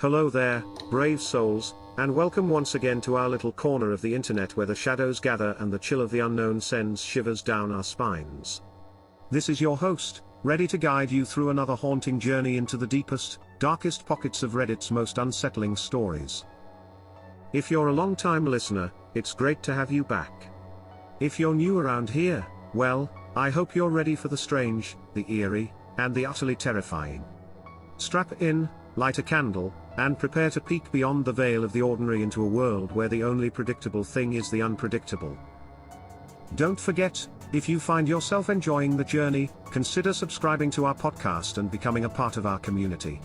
Hello there, brave souls, and welcome once again to our little corner of the internet where the shadows gather and the chill of the unknown sends shivers down our spines. This is your host, ready to guide you through another haunting journey into the deepest, darkest pockets of Reddit's most unsettling stories. If you're a long-time listener, it's great to have you back. If you're new around here, well, I hope you're ready for the strange, the eerie, and the utterly terrifying. Strap in, light a candle, and prepare to peek beyond the veil of the ordinary into a world where the only predictable thing is the unpredictable. Don't forget, if you find yourself enjoying the journey, consider subscribing to our podcast and becoming a part of our community.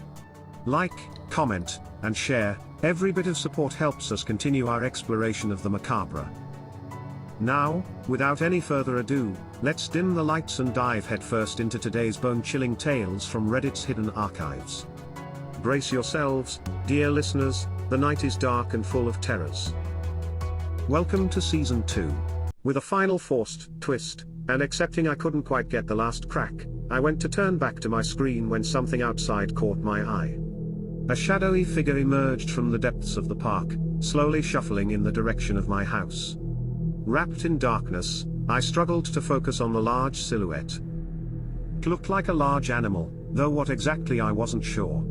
Like, comment, and share, every bit of support helps us continue our exploration of the macabre. Now, without any further ado, let's dim the lights and dive headfirst into today's bone-chilling tales from Reddit's hidden archives. Brace yourselves, dear listeners, the night is dark and full of terrors. Welcome to Season 2. With a final forced twist, and accepting I couldn't quite get the last crack, I went to turn back to my screen when something outside caught my eye. A shadowy figure emerged from the depths of the park, slowly shuffling in the direction of my house. Wrapped in darkness, I struggled to focus on the large silhouette. It looked like a large animal, though what exactly I wasn't sure.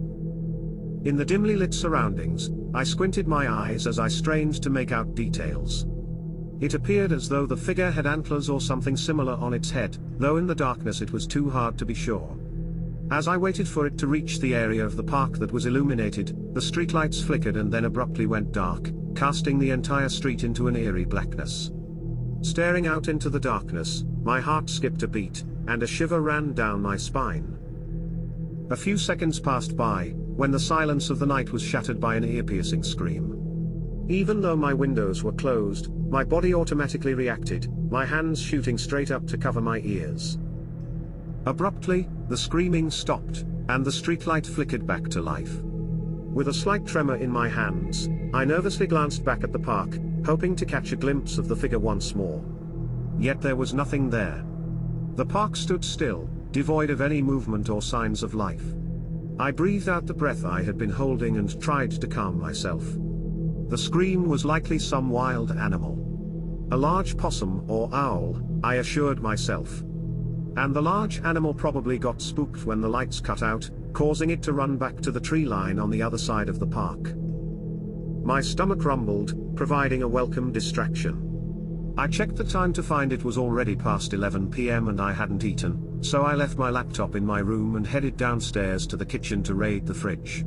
In the dimly lit surroundings, I squinted my eyes as I strained to make out details. It appeared as though the figure had antlers or something similar on its head, though in the darkness it was too hard to be sure. As I waited for it to reach the area of the park that was illuminated, the streetlights flickered and then abruptly went dark, casting the entire street into an eerie blackness. Staring out into the darkness, my heart skipped a beat, and a shiver ran down my spine. A few seconds passed by, when the silence of the night was shattered by an ear-piercing scream. Even though my windows were closed, my body automatically reacted, my hands shooting straight up to cover my ears. Abruptly, the screaming stopped, and the streetlight flickered back to life. With a slight tremor in my hands, I nervously glanced back at the park, hoping to catch a glimpse of the figure once more. Yet there was nothing there. The park stood still, devoid of any movement or signs of life. I breathed out the breath I had been holding and tried to calm myself. The scream was likely some wild animal. A large possum or owl, I assured myself. And the large animal probably got spooked when the lights cut out, causing it to run back to the tree line on the other side of the park. My stomach rumbled, providing a welcome distraction. I checked the time to find it was already past 11 p.m. and I hadn't eaten, so I left my laptop in my room and headed downstairs to the kitchen to raid the fridge.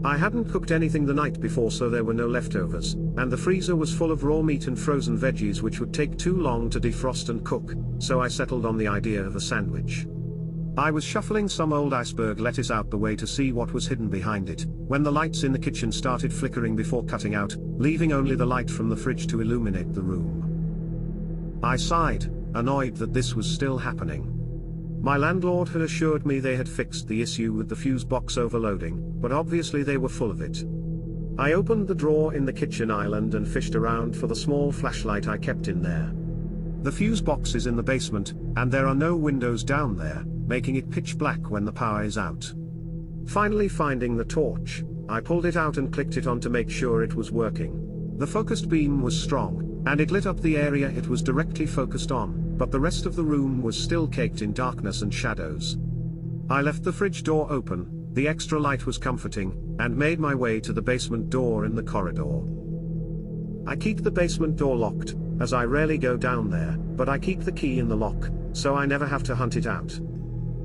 I hadn't cooked anything the night before, so there were no leftovers, and the freezer was full of raw meat and frozen veggies which would take too long to defrost and cook, so I settled on the idea of a sandwich. I was shuffling some old iceberg lettuce out the way to see what was hidden behind it, when the lights in the kitchen started flickering before cutting out, leaving only the light from the fridge to illuminate the room. I sighed, annoyed that this was still happening. My landlord had assured me they had fixed the issue with the fuse box overloading, but obviously they were full of it. I opened the drawer in the kitchen island and fished around for the small flashlight I kept in there. The fuse box is in the basement, and there are no windows down there, making it pitch black when the power is out. Finally finding the torch, I pulled it out and clicked it on to make sure it was working. The focused beam was strong, and it lit up the area it was directly focused on, but the rest of the room was still caked in darkness and shadows. I left the fridge door open, the extra light was comforting, and made my way to the basement door in the corridor. I keep the basement door locked, as I rarely go down there, but I keep the key in the lock, so I never have to hunt it out.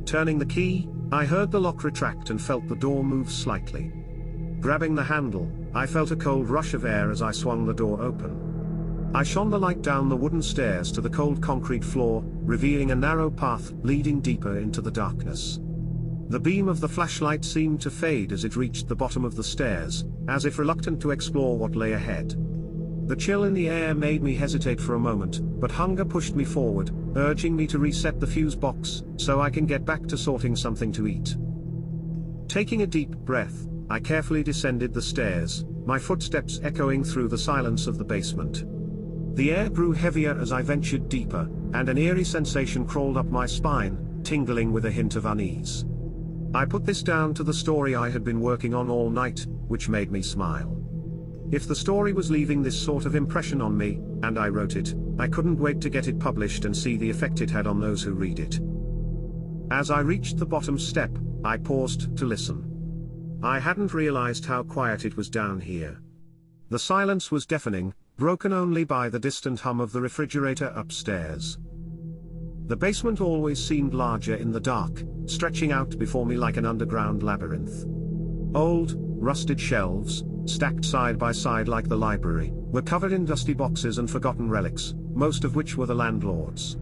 Turning the key, I heard the lock retract and felt the door move slightly. Grabbing the handle, I felt a cold rush of air as I swung the door open. I shone the light down the wooden stairs to the cold concrete floor, revealing a narrow path leading deeper into the darkness. The beam of the flashlight seemed to fade as it reached the bottom of the stairs, as if reluctant to explore what lay ahead. The chill in the air made me hesitate for a moment, but hunger pushed me forward, urging me to reset the fuse box, so I can get back to sorting something to eat. Taking a deep breath, I carefully descended the stairs, my footsteps echoing through the silence of the basement. The air grew heavier as I ventured deeper, and an eerie sensation crawled up my spine, tingling with a hint of unease. I put this down to the story I had been working on all night, which made me smile. If the story was leaving this sort of impression on me, and I wrote it, I couldn't wait to get it published and see the effect it had on those who read it. As I reached the bottom step, I paused to listen. I hadn't realized how quiet it was down here. The silence was deafening, broken only by the distant hum of the refrigerator upstairs. The basement always seemed larger in the dark, stretching out before me like an underground labyrinth. Old, rusted shelves, stacked side by side like the library, were covered in dusty boxes and forgotten relics, most of which were the landlord's.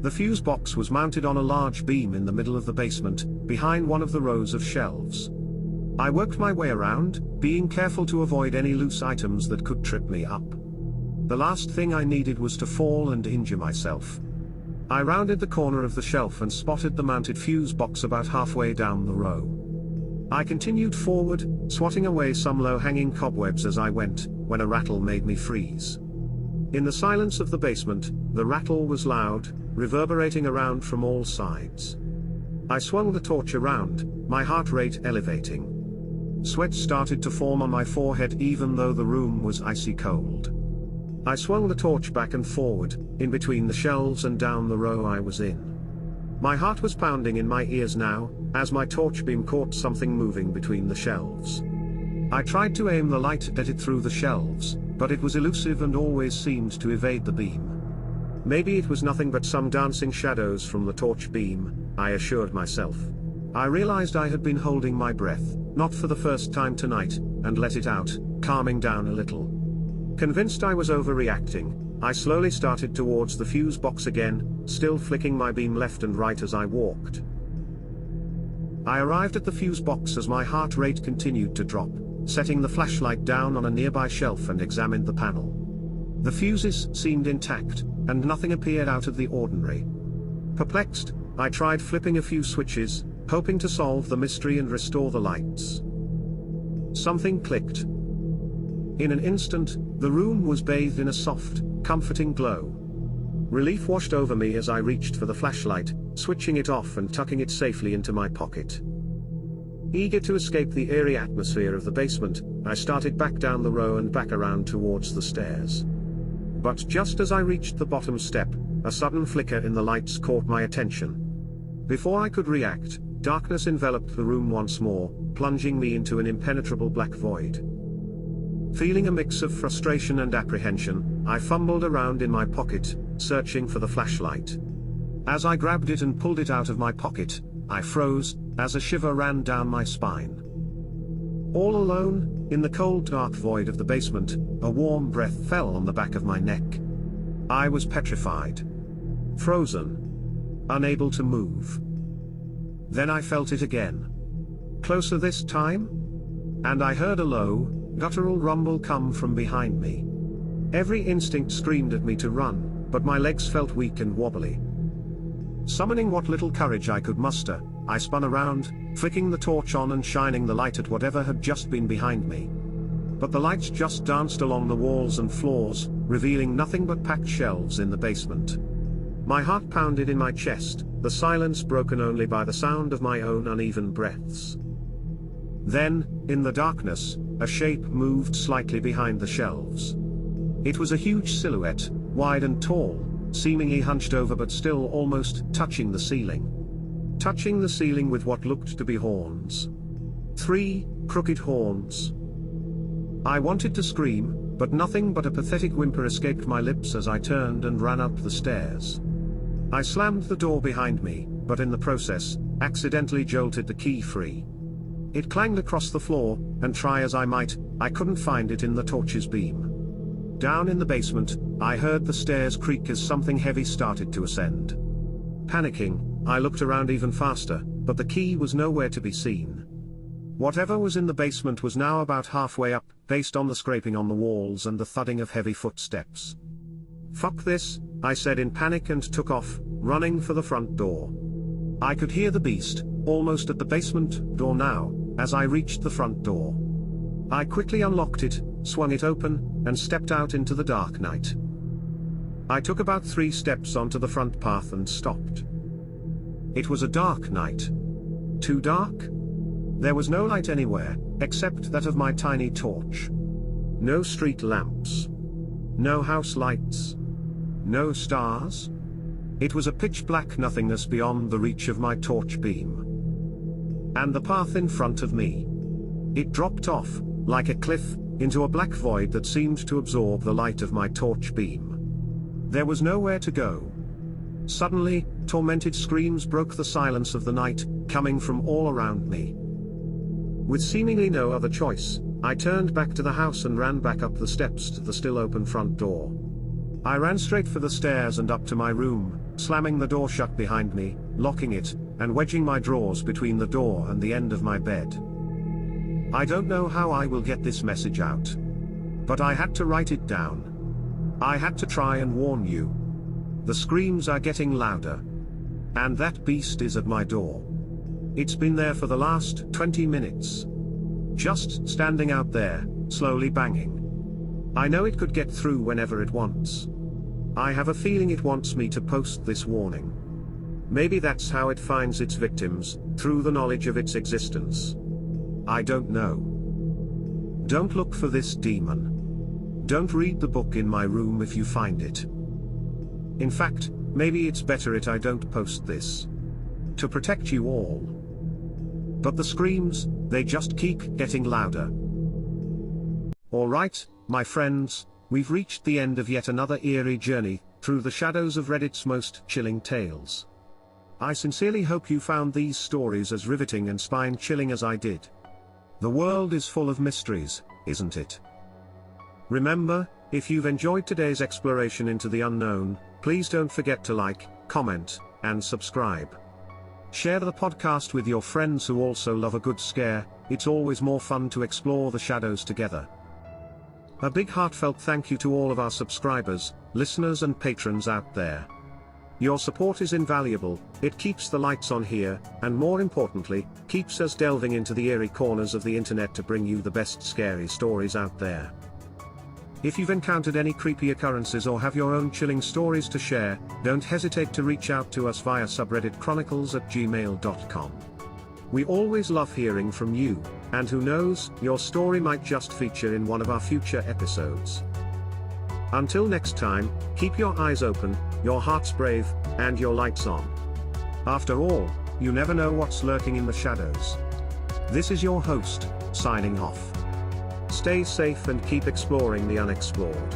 The fuse box was mounted on a large beam in the middle of the basement, behind one of the rows of shelves. I worked my way around, being careful to avoid any loose items that could trip me up. The last thing I needed was to fall and injure myself. I rounded the corner of the shelf and spotted the mounted fuse box about halfway down the row. I continued forward, swatting away some low-hanging cobwebs as I went, when a rattle made me freeze. In the silence of the basement, the rattle was loud, reverberating around from all sides. I swung the torch around, my heart rate elevating. Sweat started to form on my forehead even though the room was icy cold. I swung the torch back and forward, in between the shelves and down the row I was in. My heart was pounding in my ears now, as my torch beam caught something moving between the shelves. I tried to aim the light at it through the shelves, but it was elusive and always seemed to evade the beam. Maybe it was nothing but some dancing shadows from the torch beam, I assured myself. I realized I had been holding my breath, not for the first time tonight, and let it out, calming down a little. Convinced I was overreacting, I slowly started towards the fuse box again, still flicking my beam left and right as I walked. I arrived at the fuse box as my heart rate continued to drop, setting the flashlight down on a nearby shelf and examined the panel. The fuses seemed intact, and nothing appeared out of the ordinary. Perplexed, I tried flipping a few switches, hoping to solve the mystery and restore the lights. Something clicked. In an instant, the room was bathed in a soft, comforting glow. Relief washed over me as I reached for the flashlight, switching it off and tucking it safely into my pocket. Eager to escape the eerie atmosphere of the basement, I started back down the row and back around towards the stairs. But just as I reached the bottom step, a sudden flicker in the lights caught my attention. Before I could react, darkness enveloped the room once more, plunging me into an impenetrable black void. Feeling a mix of frustration and apprehension, I fumbled around in my pocket, searching for the flashlight. As I grabbed it and pulled it out of my pocket, I froze, as a shiver ran down my spine. All alone, in the cold dark void of the basement, a warm breath fell on the back of my neck. I was petrified. Frozen. Unable to move. Then I felt it again. Closer this time? And I heard a low, guttural rumble come from behind me. Every instinct screamed at me to run, but my legs felt weak and wobbly. Summoning what little courage I could muster, I spun around, flicking the torch on and shining the light at whatever had just been behind me. But the lights just danced along the walls and floors, revealing nothing but packed shelves in the basement. My heart pounded in my chest, the silence broken only by the sound of my own uneven breaths. Then, in the darkness, a shape moved slightly behind the shelves. It was a huge silhouette, wide and tall, seemingly hunched over but still almost touching the ceiling. Touching the ceiling with what looked to be horns. 3 crooked horns. I wanted to scream, but nothing but a pathetic whimper escaped my lips as I turned and ran up the stairs. I slammed the door behind me, but in the process, accidentally jolted the key free. It clanged across the floor, and try as I might, I couldn't find it in the torch's beam. Down in the basement, I heard the stairs creak as something heavy started to ascend. Panicking, I looked around even faster, but the key was nowhere to be seen. Whatever was in the basement was now about halfway up, based on the scraping on the walls and the thudding of heavy footsteps. "Fuck this," I said in panic and took off, running for the front door. I could hear the beast, almost at the basement door now, as I reached the front door. I quickly unlocked it, swung it open, and stepped out into the dark night. I took about 3 steps onto the front path and stopped. It was a dark night. Too dark? There was no light anywhere, except that of my tiny torch. No street lamps. No house lights. No stars. It was a pitch-black nothingness beyond the reach of my torch beam. And the path in front of me. It dropped off, like a cliff, into a black void that seemed to absorb the light of my torch beam. There was nowhere to go. Suddenly, tormented screams broke the silence of the night, coming from all around me. With seemingly no other choice, I turned back to the house and ran back up the steps to the still open front door. I ran straight for the stairs and up to my room, slamming the door shut behind me, locking it, and wedging my drawers between the door and the end of my bed. I don't know how I will get this message out. But I had to write it down. I had to try and warn you. The screams are getting louder. And that beast is at my door. It's been there for the last 20 minutes. Just standing out there, slowly banging. I know it could get through whenever it wants. I have a feeling it wants me to post this warning. Maybe that's how it finds its victims, through the knowledge of its existence. I don't know. Don't look for this demon. Don't read the book in my room if you find it. In fact, maybe it's better I don't post this. To protect you all. But the screams, they just keep getting louder. Alright, my friends, we've reached the end of yet another eerie journey, through the shadows of Reddit's most chilling tales. I sincerely hope you found these stories as riveting and spine-chilling as I did. The world is full of mysteries, isn't it? Remember, if you've enjoyed today's exploration into the unknown, please don't forget to like, comment, and subscribe. Share the podcast with your friends who also love a good scare. It's always more fun to explore the shadows together. A big heartfelt thank you to all of our subscribers, listeners and patrons out there. Your support is invaluable. It keeps the lights on here, and more importantly, keeps us delving into the eerie corners of the internet to bring you the best scary stories out there. If you've encountered any creepy occurrences or have your own chilling stories to share, don't hesitate to reach out to us via subredditchronicles@gmail.com. We always love hearing from you, and who knows, your story might just feature in one of our future episodes. Until next time, keep your eyes open, your hearts brave, and your lights on. After all, you never know what's lurking in the shadows. This is your host, signing off. Stay safe and keep exploring the unexplored.